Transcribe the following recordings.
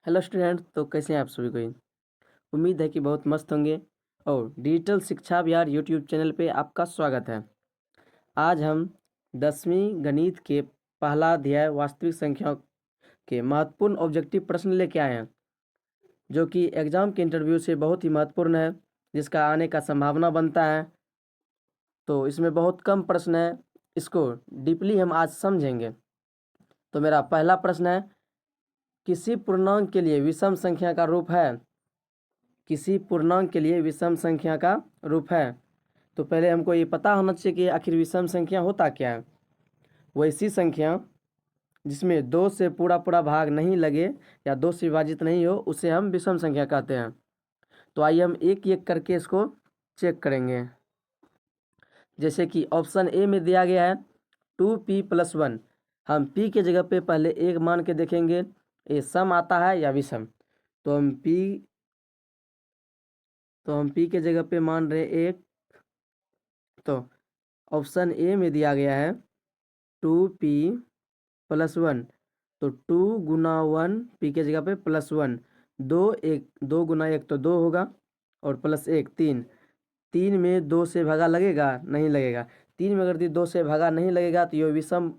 Hello student, तो कैसे हैं आप सभी कोई। उम्मीद है कि बहुत मस्त होंगे। और डिजिटल शिक्षा विहार यूट्यूब चैनल पे आपका स्वागत है। आज हम 10वीं गणित के पहला अध्याय वास्तविक संख्याओं के महत्वपूर्ण ऑब्जेक्टिव प्रश्न लेके आए हैं, जो कि एग्जाम के इंटरव्यू से बहुत ही महत्वपूर्ण है, जिसका आने का संभावना बनता है। तो इसमें बहुत कम प्रश्न है, इसको डीपली हम आज समझेंगे। तो मेरा पहला प्रश्न है, किसी पूर्णांक के लिए विषम संख्या का रूप है। किसी पूर्णांक के लिए विषम संख्या का रूप है। तो पहले हमको ये पता होना चाहिए कि आखिर विषम संख्या होता क्या है। वैसी संख्या जिसमें दो से पूरा पूरा भाग नहीं लगे या दो से विभाजित नहीं हो, उसे हम विषम संख्या कहते हैं। तो आइए हम एक एक करके इसको चेक करेंगे। जैसे कि ऑप्शन ए में दिया गया है 2p+1। हम p के जगह पे पहले एक मान के देखेंगे, ये सम आता है या विषम। तो हम p के जगह पे मान रहे एक। तो ऑप्शन ए में दिया गया है 2p+1। तो 2 गुना 1, p के जगह पे +1, 2 गुना 1 तो 2 होगा, और +1 3। 3 में 2 से भागा लगेगा? नहीं लगेगा। 3 में अगर 2 से भागा नहीं लगेगा तो ये विषम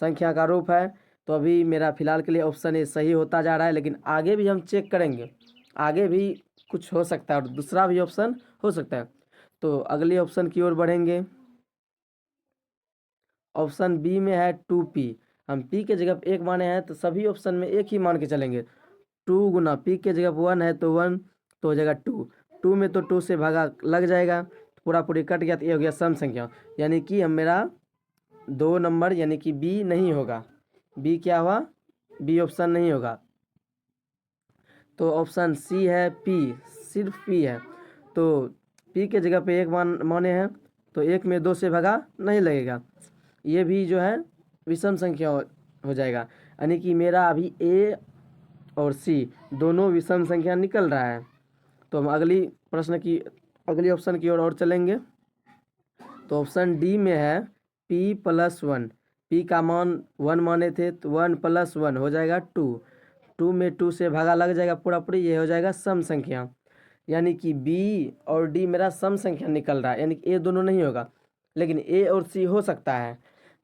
संख्या का रूप है। तो अभी मेरा फिलहाल के लिए ऑप्शन ए सही होता जा रहा है, लेकिन आगे भी हम चेक करेंगे, आगे भी कुछ हो सकता है और दूसरा भी ऑप्शन हो सकता है। तो अगले ऑप्शन की ओर बढ़ेंगे। ऑप्शन बी में है 2p। हम p के जगह एक माने हैं तो सभी ऑप्शन में एक ही मान के चलेंगे। 2 गुना p के जगह 1 है तो 1, तो हो जाएगा 2। 2 में तो 2 से भागा लग जाएगा, पूरा पूरी कट गया, तो ये हो गया सम संख्या। यानी कि हम मेरा 2 नंबर यानी कि बी नहीं होगा। बी क्या हुआ? बी ऑप्शन नहीं होगा। तो ऑप्शन सी है p, सिर्फ p है। तो p के जगह पे एक माने हैं तो एक में 2 से भागा नहीं लगेगा, ये भी जो है विषम संख्या हो जाएगा। यानी कि मेरा अभी ए और सी दोनों विषम संख्या निकल रहा है। तो हम अगली ऑप्शन की ओर और चलेंगे। तो ऑप्शन डी में है p+1। p का मान 1 माने थे तो 1 + 1 हो जाएगा 2। 2 में 2 से भागा लग जाएगा पूरा पूरी, ये हो जाएगा सम संख्या। यानी कि बी और डी मेरा सम संख्या निकल रहा है, यानी कि ए दोनों नहीं होगा, लेकिन ए और सी हो सकता है।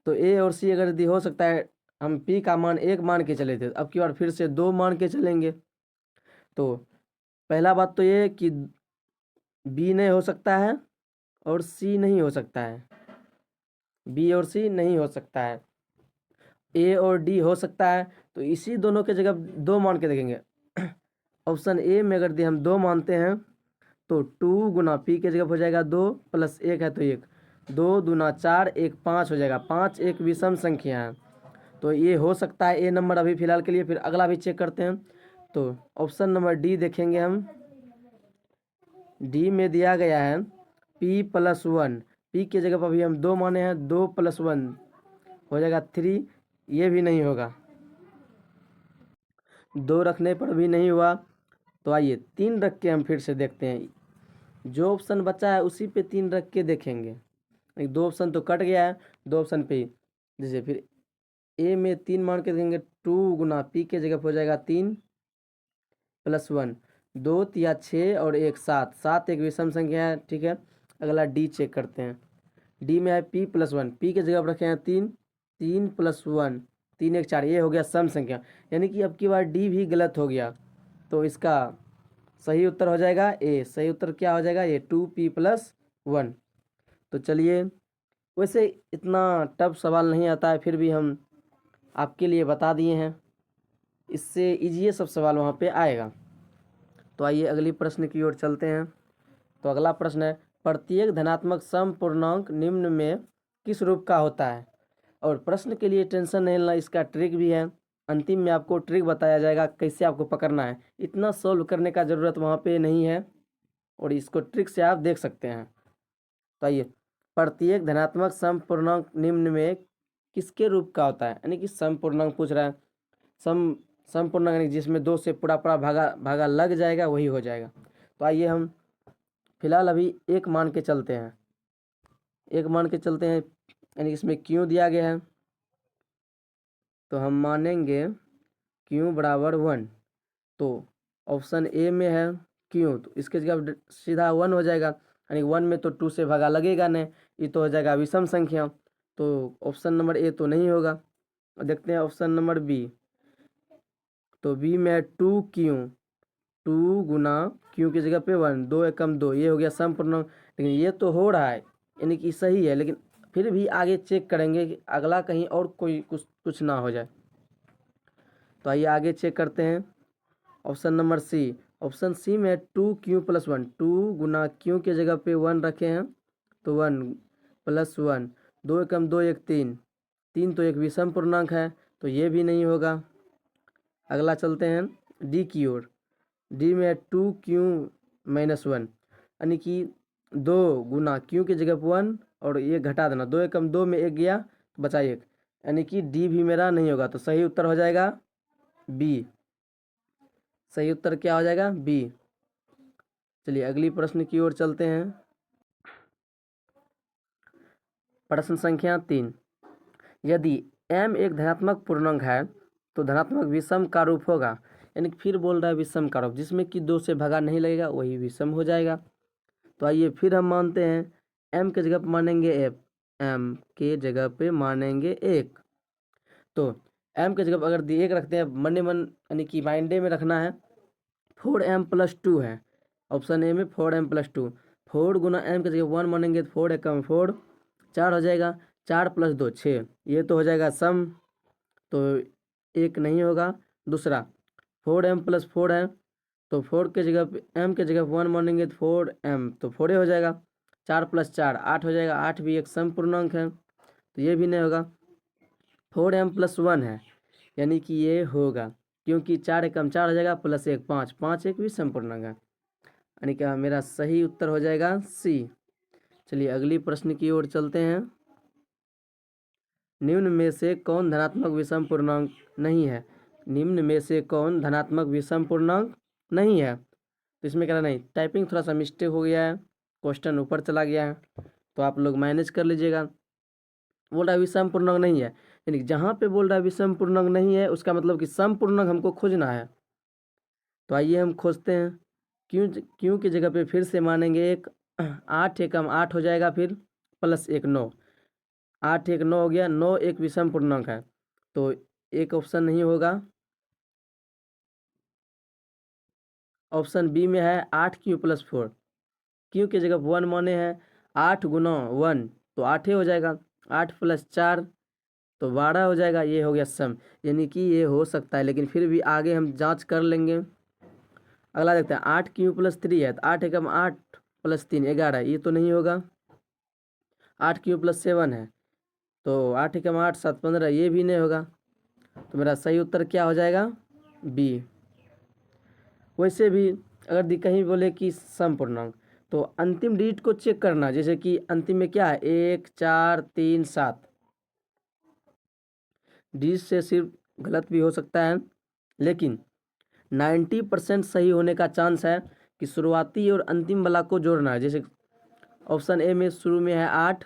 तो ए और सी अगर यदि हो सकता है, हम पी का मान 1 मान के चले थे, अब की बार फिर से 2 मान के चलेंगे। तो पहला बात तो ये कि बी नहीं हो सकता है और सी नहीं हो सकता है। बी और सी नहीं हो सकता है, ए और डी हो सकता है। तो इसी दोनों के जगह 2 मान के देखेंगे। ऑप्शन ए में अगर हम 2 मानते हैं तो 2 गुना पी के जगह हो जाएगा 2 + 1 है तो 1, 2 दूना 4, 1 5 हो जाएगा। 5 एक विषम संख्या है, तो ये हो सकता है ए नंबर अभी फिलहाल के लिए। फिर अगला भी चेक करते हैं। तो ऑप्शन नंबर डी देखेंगे हम। डी में दिया गया है p+1। p के जगह पर अभी हम 2 माने हैं, 2 + 1 हो जाएगा 3, ये भी नहीं होगा। 2 रखने पर भी नहीं हुआ। तो आइए 3 रख के हम फिर से देखते हैं। जो ऑप्शन बचा है उसी पे 3 रख के देखेंगे। 2 ऑप्शन तो कट गया है, 2 ऑप्शन पे जैसे फिर ए में 3 मान के देंगे। 2 गुना पी के जगह हो जाएगा 3 + 1, 2 या 6 और 1 7। 7 एक विषम संख्या है, ठीक है। अगला डी चेक करते हैं। डी में है p+1। पी के जगह पर रखे हैं 3, 3 + 1, 3 1 4, ये हो गया सम संख्या। यानी कि अब की बार डी भी गलत हो गया, तो इसका सही उत्तर हो जाएगा ए। सही उत्तर क्या हो जाएगा? ये 2p+1। तो चलिए, वैसे इतना टफ सवाल नहीं आता है, फिर भी हम आपके लिए बता दिए हैं, इससे ईजी सब सवाल वहाँ पे आएगा। तो आइए अगली प्रश्न की ओर चलते हैं। तो अगला प्रश्न है, प्रत्येक धनात्मक सम पूर्णांक निम्न में किस रूप का होता है। और प्रश्न के लिए टेंशन नहीं लेना, इसका ट्रिक भी है। अंतिम में आपको ट्रिक बताया जाएगा कैसे आपको पकड़ना है, इतना सॉल्व करने का ज़रूरत वहाँ पे नहीं है, और इसको ट्रिक से आप देख सकते हैं। तो आइए, प्रत्येक धनात्मक सम पूर्णांक निम्न में किसके रूप का होता है। यानी कि सम पूर्णांक पूछ रहा है। सम पूर्णांक यानी जिसमें 2 से पूरा पूरा भागा लग जाएगा, वही हो जाएगा। तो आइए हम फिलहाल अभी एक मान के चलते हैं। यानी इसमें क्यों दिया गया है, तो हम मानेंगे q = 1। तो ऑप्शन ए में है क्यों, तो इसके जगह सीधा 1 हो जाएगा, यानी 1 में तो 2 से भागा लगेगा नहीं, ये तो हो जाएगा विषम संख्या। तो ऑप्शन नंबर ए तो नहीं होगा। देखते हैं ऑप्शन नंबर बी। तो बी में है 2 क्यों, 2 गुना क्यों की जगह पे 1, 2 एकम 2, ये हो गया सम पूर्णांक। लेकिन ये तो हो रहा है यानी कि सही है, लेकिन फिर भी आगे चेक करेंगे कि अगला कहीं और कोई कुछ ना हो जाए। तो आइए आगे चेक करते हैं option number C. Option C में 2 क्यू प्लस 1, 2 गुना क्यू की जगह पे 1 रखे हैं, तो 1 प्लस 1, 2 एकम 2, 1 3, 3 तो एक विषम पूर्णांक है, तो ये भी नहीं होगा। अगला चलते हैं डी की ओर। डी में 2 क्यू माइनस 1, यानी कि 2 गुना क्यू की जगह पर 1 और ये घटा देना, 2 एकम 2 में 1 गया तो बचा 1, यानी कि डी भी मेरा नहीं होगा। तो सही उत्तर हो जाएगा बी। सही उत्तर क्या हो जाएगा, बी। चलिए अगली प्रश्न की ओर चलते हैं। प्रश्न संख्या 3। यदि m एक धनात्मक पूर्णांक है तो धनात्मक विषम का रूप होगा, यानी फिर बोल रहा है विषम का रूप, जिसमें कि 2 से भागा नहीं लगेगा वही विषम हो जाएगा। तो आइए फिर हम मानते हैं m के जगह पर मानेंगे f, m के जगह पे मानेंगे 1। तो m के जगह पर अगर 1 रखते हैं, मन मन यानी कि माइंडे में रखना है, 4m प्लस 2 है ऑप्शन ए में, 4m प्लस 2, 4 गुना m के जगह 1 मानेंगे तो 4 एकम 4, 4 हो जाएगा, 4 प्लस 2 6, ये तो हो जाएगा सम, तो एक नहीं होगा। दूसरा 4m प्लस 4 है, तो 4 के जगह पे m के जगह 1 मानेंगे तो 4m, तो 4 हो जाएगा, 4 प्लस 4 8 हो जाएगा, 8 भी एक सम पूर्णांक है, तो ये भी नहीं होगा। 4m प्लस 1 है, यानी कि ये होगा, क्योंकि 4 एकम 4 हो जाएगा, प्लस 1 5, 5 एक भी सम पूर्णांक है, यानी कि मेरा सही उत्तर हो जाएगा सी। चलिए अगली प्रश्न की ओर चलते हैं। निम्न में से कौन धनात्मक विषम पूर्णांक नहीं है, निम्न में से कौन धनात्मक विषम पूर्णांक नहीं है। तो इसमें क्या नहीं, टाइपिंग थोड़ा सा मिस्टेक हो गया है, क्वेश्चन ऊपर चला गया है, तो आप लोग मैनेज कर लीजिएगा। बोल रहा है विषम पूर्णांक नहीं है, यानी जहाँ पे बोल रहा है विषम पूर्णांक नहीं है उसका मतलब कि सम पूर्णांक हमको खोजना है। तो आइए हम खोजते हैं। क्यों की जगह पे फिर से मानेंगे 1, 8 एकम 8 हो जाएगा, फिर प्लस 1 9, 8 1 9 हो गया, 9 एक विषम पूर्णांक है, तो एक ऑप्शन नहीं होगा। ऑप्शन बी में है 8 क्यू प्लस 4, क्यू की जगह 1 माने हैं, 8 गुना 1 तो 8 ही हो जाएगा, 8 प्लस 4 तो 12 हो जाएगा, ये हो गया सम, यानी कि ये हो सकता है, लेकिन फिर भी आगे हम जांच कर लेंगे। अगला देखते हैं 8 क्यू प्लस 3 है, तो 8 एकम 8 प्लस 3 11, ये तो नहीं होगा। 8 क्यू प्लस 7 है, तो 8 एकम 8 7 15, ये भी नहीं होगा। तो मेरा सही उत्तर क्या हो जाएगा, बी। वैसे भी अगर कहीं बोले कि सम पूर्णांक, तो अंतिम डिजिट को चेक करना, जैसे कि अंतिम में क्या है 1 4 3 7, डिजिट से सिर्फ गलत भी हो सकता है, लेकिन 90% सही होने का चांस है कि शुरुआती और अंतिम वाला को जोड़ना है। जैसे ऑप्शन ए में शुरू में है 8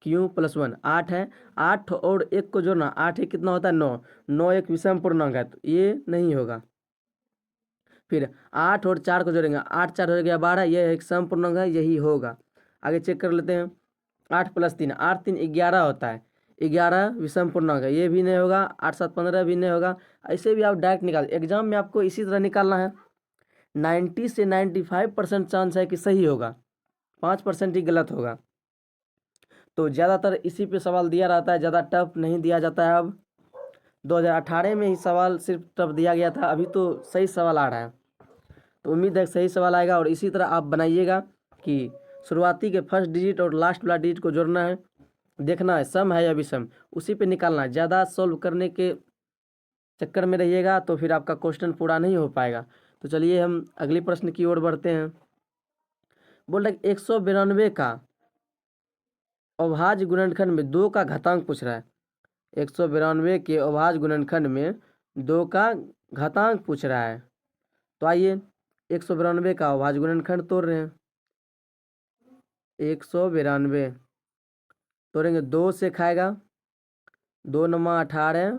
क्यू प्लस 1, 8 है, 8 और 1 को जोड़ना, 8 एक कितना होता है 9, 9 एक विषम पूर्णांक है, तो ये नहीं होगा। फिर 8 और 4 को जोड़ेंगे, 8 4 हो गया 12, यह एक सम पूर्णांक है, यही होगा। आगे चेक कर लेते हैं। 8 प्लस 3, 8 3 11 होता है, 11 विषम पूर्णांक है, ये भी नहीं होगा। 8 7 15 भी नहीं होगा। ऐसे भी आप डायरेक्ट निकाल, एग्जाम में आपको इसी तरह निकालना है। 90 से 95% चांस है कि सही होगा, 5% ही गलत होगा। तो ज़्यादातर इसी पे सवाल दिया रहता है, ज़्यादा टफ नहीं दिया जाता है। अब 2018 में ही सवाल सिर्फ टफ दिया गया था, अभी तो सही सवाल आ रहा है, तो उम्मीद है सही सवाल आएगा। और इसी तरह आप बनाइएगा कि शुरुआती के फर्स्ट डिजिट और लास्ट वाला डिजिट को जोड़ना है, देखना है सम है या विषम, उसी पे निकालना है। ज़्यादा सॉल्व करने के चक्कर में रहिएगा तो फिर आपका क्वेश्चन पूरा नहीं हो पाएगा। तो चलिए हम अगली प्रश्न की ओर बढ़ते हैं। बोल रहे 192 का अभाज्य गुणनखंड में 2 का घातांक पूछ रहा है। 192 के अभाज्य गुणनखंड में 2 का घातांक पूछ रहा है। तो आइए 192 का अभाज्य गुणनखंड तोड़ रहे हैं। 192 तोड़ेंगे, 2 से खाएगा, 2 9 18,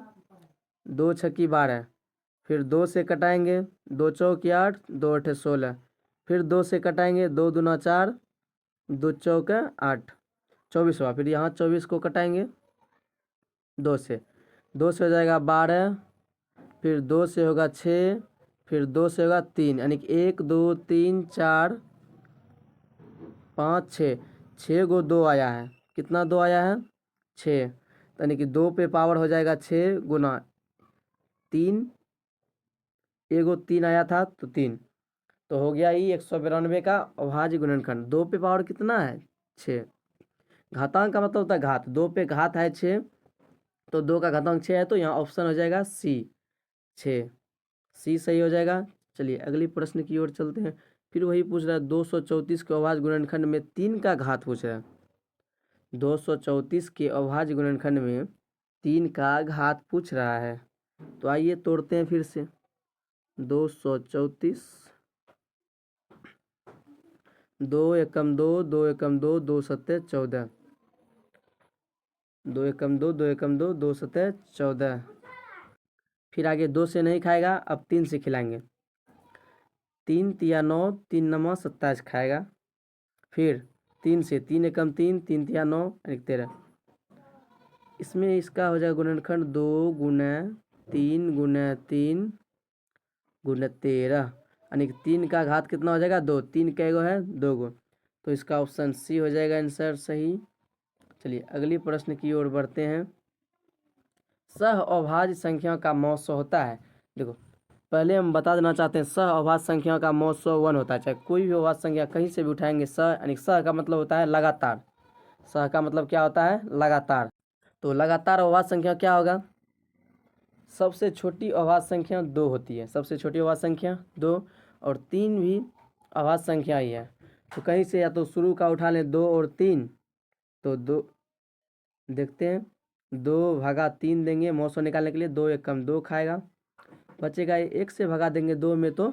2 छक्की 12, फिर 2 से कटाएंगे, 2 चौक 8, 2 अठे 16, फिर 2 से कटाएंगे, 2 दूना 4, 2 चौक 8, 24 हुआ। फिर यहाँ 24 को कटाएंगे 2 से, 2 से हो जाएगा 12, फिर 2 से होगा 6, फिर 2 से होगा 3, यानी कि 1 2 3 4 5 6, 6 गो 2 आया है। कितना 2 आया है? 6, यानी कि 2 पे पावर हो जाएगा 6 गुना 3, एगो 3 आया था तो 3, तो हो गया ही 192 का अभाज्य गुणनखंड। 2 पे पावर कितना है? 6। घातांक का मतलब होता है घात, 2 पे घात है 6, तो 2 का घातांक 6 है, तो यहाँ ऑप्शन हो जाएगा सी, 6, सी सही हो जाएगा। चलिए अगली प्रश्न की ओर चलते हैं। फिर वही पूछ रहा है 234 के अभाज्य गुणनखंड में 3 का घात पूछ रहा है। 234 के अभाज्य गुणनखंड में 3 का घात पूछ रहा है, तो आइए तोड़ते हैं फिर से। 234, 2 एकम 2, 2 एकम 2, 2 सत्ते 14, 2 एकम 2, 2 एकम 2, 2 सत्ते 14। फिर आगे 2 से नहीं खाएगा, अब 3 से खिलाएंगे। 3 तिया 9, 3 नमा 27 खाएगा। फिर 3 से, 3 एकम 3, 3 तिया 9, 13। इसमें इसका हो जाएगा गुणनखंड 2 गुना 3 गुना 3 गुना 13, यानी कि 3 का घात कितना हो जाएगा? 2, 3 कै गो है? 2 गो, तो इसका ऑप्शन सी हो जाएगा आंसर सही। चलिए अगली प्रश्न की ओर बढ़ते हैं। सह अभाज्य संख्या का मौसो होता है। देखो पहले हम बता देना चाहते हैं, सह अभाज्य संख्या का मौसो 1 होता है। चाहे कोई भी अभाज्य संख्या कहीं से भी उठाएंगे, सह यानी सह का मतलब होता है लगातार। सह का मतलब क्या होता है? लगातार। तो लगातार अभाज्य संख्या क्या होगा? सबसे छोटी अभाज्य संख्या 2 होती है, सबसे छोटी अभाज्य संख्या 2, और 3 भी अभाज्य संख्या ही है। तो कहीं से या तो शुरू का उठा लें 2 और 3, तो 2 देखते हैं, 2 भागा 3 देंगे मौसो निकालने के लिए, 2 एकम 2 खाएगा, बचेगा 1 से भगा देंगे 2 में, तो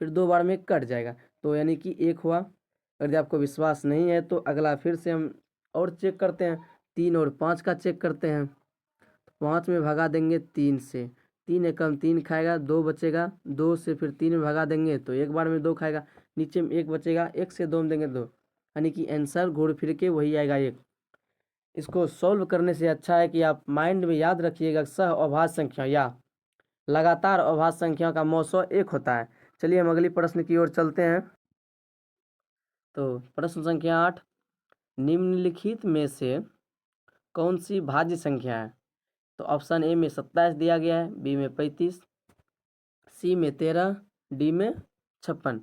फिर 2 बार में कट जाएगा, तो यानी कि 1 हुआ। यदि आपको विश्वास नहीं है तो अगला फिर से हम और चेक करते हैं, 3 और 5 का चेक करते हैं। 5 में भगा देंगे 3 से, 3 एकम 3 खाएगा, 2 बचेगा, 2 से फिर 3 में भगा देंगे तो एक बार में 2 खाएगा, नीचे में 1 बचेगा, 1 से 2 में देंगे 2, यानी कि आंसर घूर फिर के वही आएगा 1। इसको सॉल्व करने से अच्छा है कि आप माइंड में याद रखिएगा, सह अभाज्य संख्या या लगातार अभाज्य संख्या का मौसो 1 होता है। चलिए हम अगली प्रश्न की ओर चलते हैं। तो प्रश्न संख्या 8, निम्नलिखित में से कौन सी भाज्य संख्या है? तो ऑप्शन ए में 27 दिया गया है, बी में 35, सी में 13, डी में 56।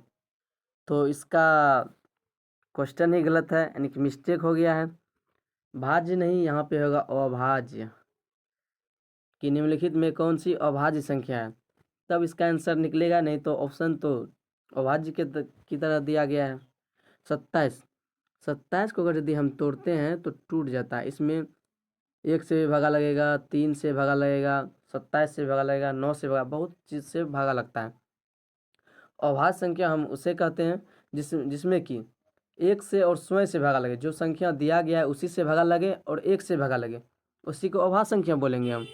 तो इसका क्वेश्चन ही गलत है, यानी कि मिस्टेक हो गया है। भाज्य नहीं, यहाँ पे होगा अभाज्य, कि निम्नलिखित में कौन सी अभाज्य संख्या है, तब इसका आंसर निकलेगा, नहीं तो ऑप्शन तो अभाज्य की तरह दिया गया है। 27, 27 को अगर यदि हम तोड़ते हैं तो टूट जाता है। इसमें 1 से भी भागा लगेगा, 3 से भागा लगेगा, 27 से भागा लगेगा, 9 से भागा, बहुत चीज़ से भागा लगता है। अभाज्य संख्या हम उसे कहते हैं जिसमें कि 1 से और स्वयं से भागा लगे, जो संख्या दिया गया है उसी से भागा लगे और 1 से भागा लगे, उसी को अभाज्य संख्या बोलेंगे हम।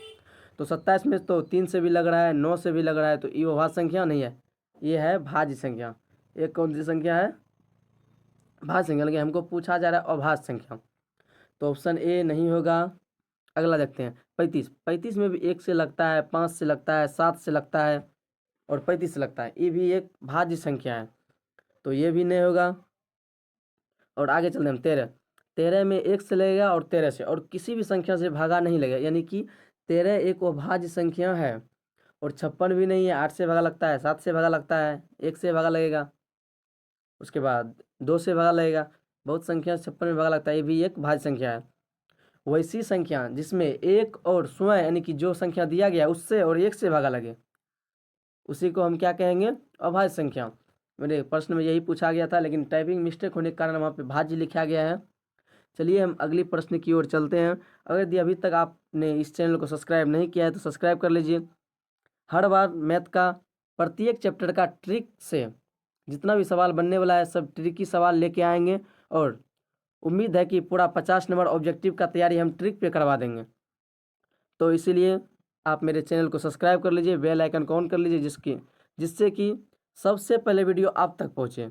तो 27 में तो 3 से भी लग रहा है, 9 से भी लग रहा है, तो ये अभाज्य संख्या नहीं है, ये है भाज्य संख्या। एक कौन सी संख्या है? भाज्य संख्या, लेकिन हमको पूछा जा रहा है अभाज्य संख्या, तो ऑप्शन ए नहीं होगा। अगला देखते हैं 35, 35 में भी 1 से लगता है, 5 से लगता है, 7 से लगता है और 35 से लगता है, ये भी एक भाज्य संख्या है, तो ये भी नहीं होगा। और आगे चलते हैं 13, 13 में 1 से लगेगा और 13 से, और किसी भी संख्या से भागा नहीं लगेगा, यानी कि 13 एक अभाज्य संख्या है। और 56 भी नहीं है, 8 से भागा लगता है, 7 से भागा लगता है, 1 से भागा लगेगा, उसके बाद 2 से भागा लगेगा, बहुत संख्या 56 में भागा लगता है, ये भी एक भाज्य संख्या है। वैसी संख्या जिसमें 1 और स्वयं, यानी कि जो संख्या दिया गया उससे और 1 से भागा लगे, उसी को हम क्या कहेंगे? अभाज्य संख्या। मेरे प्रश्न में यही पूछा गया था, लेकिन टाइपिंग मिस्टेक होने के कारण वहाँ पे भाज्य लिखा गया है। चलिए हम अगली प्रश्न की ओर चलते हैं। अगर यदि अभी तक आपने इस चैनल को सब्सक्राइब नहीं किया है तो सब्सक्राइब कर लीजिए। हर बार मैथ का प्रत्येक चैप्टर का ट्रिक से जितना भी सवाल बनने वाला है, सब ट्रिकी सवाल लेके आएंगे, और उम्मीद है कि पूरा 50 नंबर ऑब्जेक्टिव का तैयारी हम ट्रिक पे करवा देंगे। तो इसीलिए आप मेरे चैनल को सब्सक्राइब कर लीजिए, बेल आइकन को ऑन कर लीजिए, जिससे कि सबसे पहले वीडियो आप तक पहुँचे।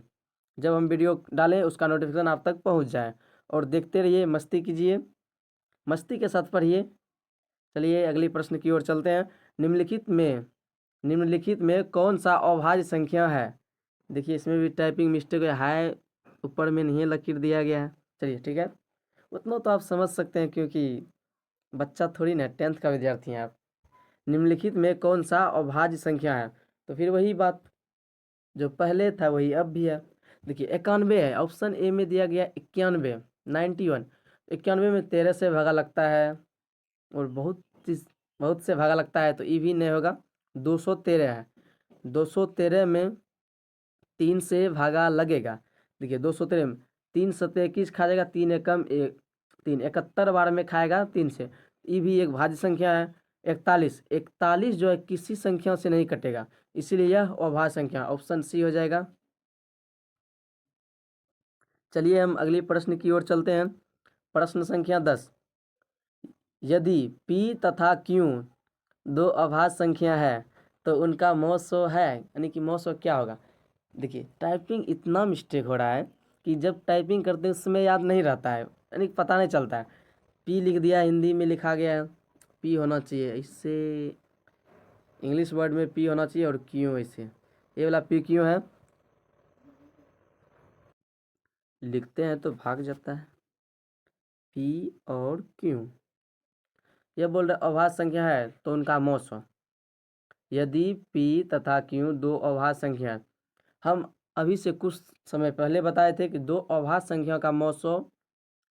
जब हम वीडियो डालें उसका नोटिफिकेशन आप तक पहुँच जाए। और देखते रहिए, मस्ती कीजिए, मस्ती के साथ पढ़िए। चलिए अगली प्रश्न की ओर चलते हैं। निम्नलिखित में कौन सा अभाज्य संख्या है? देखिए इसमें भी टाइपिंग मिस्टेक है, ऊपर में नहीं लकीर दिया गया है। चलिए ठीक है, उतना तो आप समझ सकते हैं क्योंकि बच्चा थोड़ी ना, 10th का विद्यार्थी हैं आप। निम्नलिखित में कौन सा अभाज्य संख्या है? तो फिर वही बात जो पहले था वही अब भी है। देखिए 91 है, ऑप्शन ए में दिया गया 91, 91। 91 में 13 से भागा लगता है और बहुत से भागा लगता है, तो ई भी नहीं होगा। 213 है, 213 में 3 से भागा लगेगा। देखिए 213 में 3 सत्ते 21 खा जाएगा, 3 एकम 3, 71 बार में खाएगा 3 से। ये भी एक भाज्य संख्या है। 41, 41 जो है किसी संख्या से नहीं कटेगा, इसीलिए यह अभाज्य संख्या, ऑप्शन सी हो जाएगा। चलिए हम अगली प्रश्न की ओर चलते हैं। प्रश्न संख्या 10। यदि p तथा q दो अभाज्य संख्या है तो उनका मौसो है, यानी कि मौसो क्या होगा? देखिए टाइपिंग इतना मिस्टेक हो रहा है कि जब टाइपिंग करते हैं उस समय याद नहीं रहता है, यानी पता नहीं चलता है। पी लिख दिया, हिंदी में लिखा गया है, पी होना चाहिए, इससे इंग्लिश वर्ड में पी होना चाहिए, और क्यों ऐसे ये वाला पी क्यों है, लिखते हैं तो भाग जाता है। पी और क्यों, यह बोल रहे अभाज्य संख्या है तो उनका मौसो। यदि p तथा q दो अभाज्य संख्या है, हम अभी से कुछ समय पहले बताए थे कि दो अभाज्य संख्या का मौसो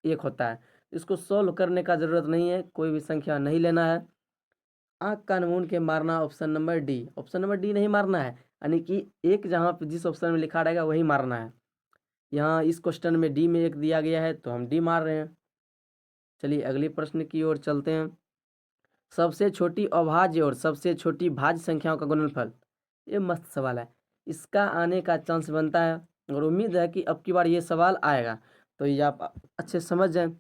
एक होता है। इसको सॉल्व करने का ज़रूरत नहीं है, कोई भी संख्या नहीं लेना है, आँख कान मूंद के मारना option number D. Option number D नहीं मारना है, यानी कि एक जहाँ पे जिस ऑप्शन में लिखा रहेगा वही मारना है। यहाँ इस क्वेश्चन में डी में एक दिया गया है तो हम डी मार रहे हैं। चलिए अगली प्रश्न की ओर चलते हैं। सबसे छोटी अभाज्य और सबसे छोटी भाज्य संख्याओं का गुणनफल, ये मस्त सवाल है, इसका आने का चांस बनता है और उम्मीद है कि अब की बार ये सवाल आएगा, तो ये आप अच्छे समझ जाएं।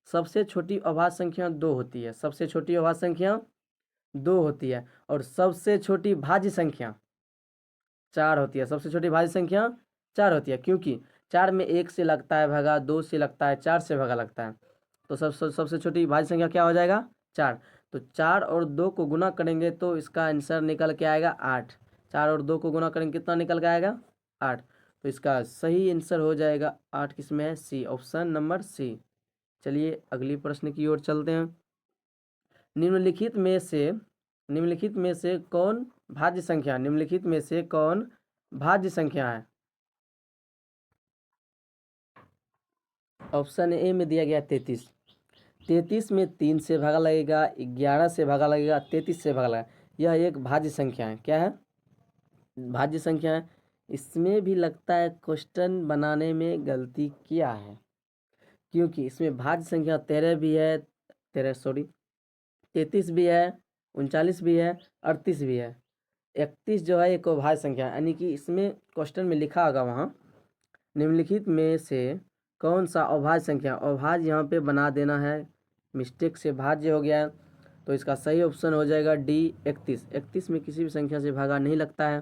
सबसे छोटी अभाज्य संख्या 2 होती है, सबसे छोटी अभाज्य संख्या 2 होती है, और सबसे छोटी भाज्य संख्या 4 होती है। सबसे छोटी भाज्य संख्या 4 होती है, क्योंकि 4 में 1 से लगता है भागा, 2 से लगता है, 4 से भागा लगता है, तो सबसे छोटी भाज्य संख्या क्या हो जाएगा? 4। तो 4 और 2 को गुना करेंगे तो इसका आंसर निकल के आएगा 8। 4 और 2 को गुना करेंगे कितना निकल के आएगा? 8। तो इसका सही आंसर हो जाएगा 8, किसमें है? सी, ऑप्शन नंबर सी। चलिए अगली प्रश्न की ओर चलते हैं। निम्नलिखित में से कौन भाज्य संख्या, निम्नलिखित में से कौन भाज्य संख्या है? ऑप्शन ए में दिया गया 33। 33 में 3 से भागा लगेगा, 11 से भागा लगेगा, 33 से भागा लगेगा, यह एक भाज्य संख्या है। क्या है? भाज्य संख्या है। इसमें भी लगता है क्वेश्चन बनाने में गलती किया है, क्योंकि इसमें भाज्य संख्या 13 भी है, 33 भी है, 39 भी है, 38 भी है, 31 जो है एक अभाज्य संख्या है, यानी कि इसमें क्वेश्चन में लिखा होगा वहाँ निम्नलिखित में से कौन सा अभाज्य संख्या, अभाज्य यहाँ पे बना देना है, मिस्टेक से भाज्य हो गया है, तो इसका सही ऑप्शन हो जाएगा डी 31। 31 में किसी भी संख्या से भागा नहीं लगता है,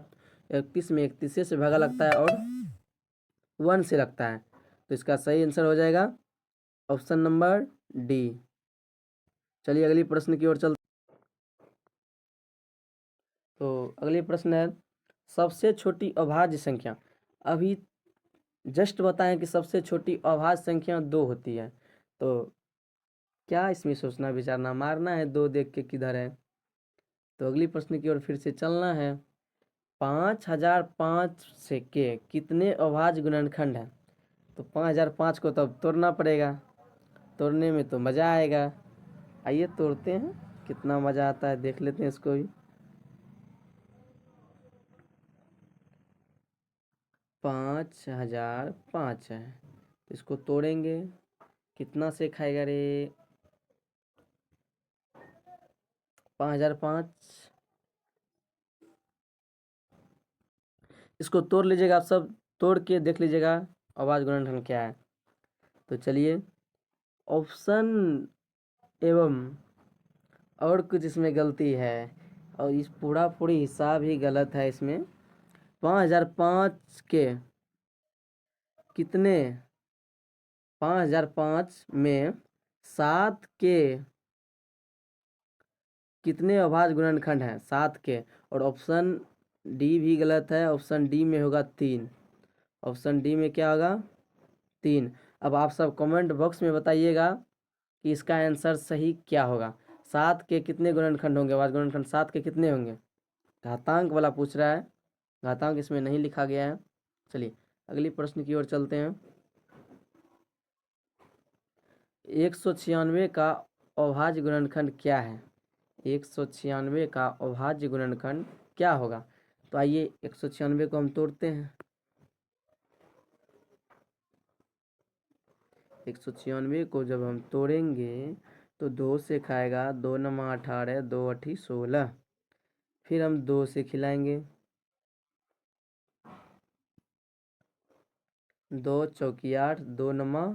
31 में 31 से भागा लगता है और 1 से लगता है, तो इसका सही आंसर हो जाएगा ऑप्शन नंबर डी। चलिए अगली प्रश्न की ओर चलते। तो अगली प्रश्न है सबसे छोटी अभाज्य संख्या। अभी जस्ट बताएं कि सबसे छोटी अभाज्य संख्या 2 होती है, तो क्या इसमें सोचना विचारना, मारना है 2 देख के किधर है। तो अगली प्रश्न की ओर फिर से चलना है। 5005 से के कितने अभाज्य गुणनखंड हैं? तो 5005 को तब तोड़ना पड़ेगा, तोड़ने में तो मज़ा आएगा। आइए तोड़ते हैं, कितना मज़ा आता है देख लेते हैं इसको भी। 5005 है, तो इसको तोड़ेंगे, कितना से खाएगा रे? 5005, इसको तोड़ लीजिएगा आप सब, तोड़ के देख लीजिएगा अभाज्य गुणनखंड क्या है। तो चलिए ऑप्शन एवं और कुछ इसमें गलती है और इस पूरी हिसाब ही गलत है इसमें। 5005 के कितने 5005 में 7 के कितने अभाज्य गुणनखंड हैं? 7 के। और ऑप्शन डी भी गलत है, ऑप्शन डी में होगा 3। ऑप्शन डी में क्या होगा? 3। अब आप सब कमेंट बॉक्स में बताइएगा कि इसका आंसर सही क्या होगा। 7 के कितने गुणनखंड होंगे? अभाज्य गुणनखंड 7 के कितने होंगे? घातांक वाला पूछ रहा है, घातांक इसमें नहीं लिखा गया है। चलिए अगली प्रश्न की ओर चलते हैं। 196 का अभाज्य गुणनखंड क्या है? 196 का अभाज्य गुणनखंड क्या होगा? तो आइए 196 को हम तोड़ते हैं। 196 को जब हम तोड़ेंगे तो 2 से खाएगा, 2 नमा 18, 2 अठी 16। फिर हम 2 से खिलाएंगे, 2 चौकी 8, 2 नमा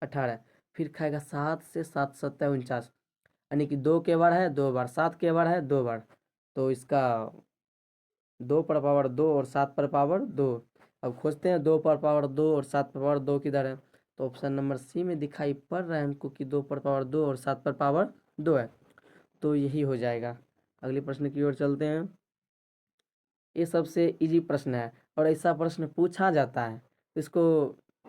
18। फिर खाएगा 7 से, 7 सत्ता 49, यानी कि 2 के बार है 2 बार, 7 के बार है 2 बार। तो इसका 2 पर पावर 2 और 7 पर पावर 2। अब खोजते हैं 2 पर पावर 2 और 7 पर पावर 2 किधर है? तो ऑप्शन नंबर सी में दिखाई पड़ रहा है हमको कि 2 पर पावर 2 और 7 पर पावर 2 है, तो यही हो जाएगा। अगले प्रश्न की ओर चलते हैं। ये सबसे इजी प्रश्न है और ऐसा प्रश्न पूछा जाता है, इसको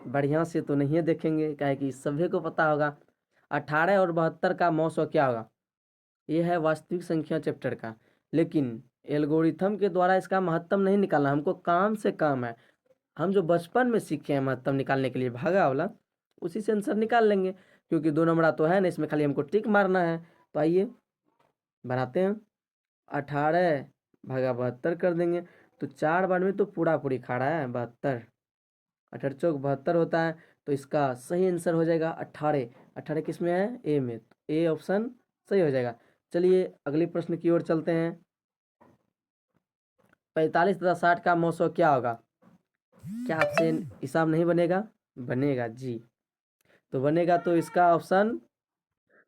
बढ़िया से तो नहीं देखेंगे, काहे कि सभी को पता होगा। 18 और 72 का मौसो क्या होगा? ये है वास्तविक संख्या चैप्टर का, लेकिन एल्गोरिथम के द्वारा इसका महत्तम नहीं निकालना, हमको काम से काम है। हम जो बचपन में सीखे हैं महत्तम निकालने के लिए भागा वाला, उसी से आंसर निकाल लेंगे, क्योंकि 2 नंबरा तो है ना, इसमें खाली हमको टिक मारना है। तो आइए बनाते हैं। 18 भागा 72 कर देंगे, तो 4 बार में तो पूरी खा रहा है 72। 18 चौक 72 होता है, तो इसका सही आंसर हो जाएगा 18। 18 किस में है? ए में, तो ए ऑप्शन सही हो जाएगा। चलिए अगले प्रश्न की ओर चलते हैं। 45 तथा 60 का मौसो क्या होगा? क्या आपसे हिसाब नहीं बनेगा? बनेगा जी, तो बनेगा तो इसका ऑप्शन,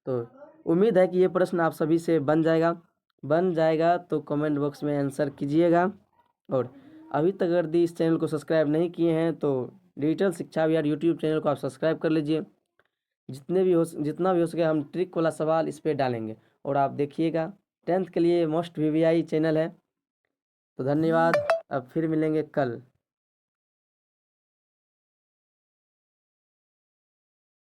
तो उम्मीद है कि ये प्रश्न आप सभी से बन जाएगा तो कमेंट बॉक्स में आंसर कीजिएगा। और अभी तक अगर इस चैनल को सब्सक्राइब नहीं किए हैं तो डिजिटल शिक्षा विहार यूट्यूब चैनल को आप सब्सक्राइब कर लीजिए। जितना भी हो सके हम ट्रिक वाला सवाल इस पर डालेंगे और आप देखिएगा। 10th के लिए मोस्ट वीवीआई चैनल है। तो धन्यवाद, अब फिर मिलेंगे कल।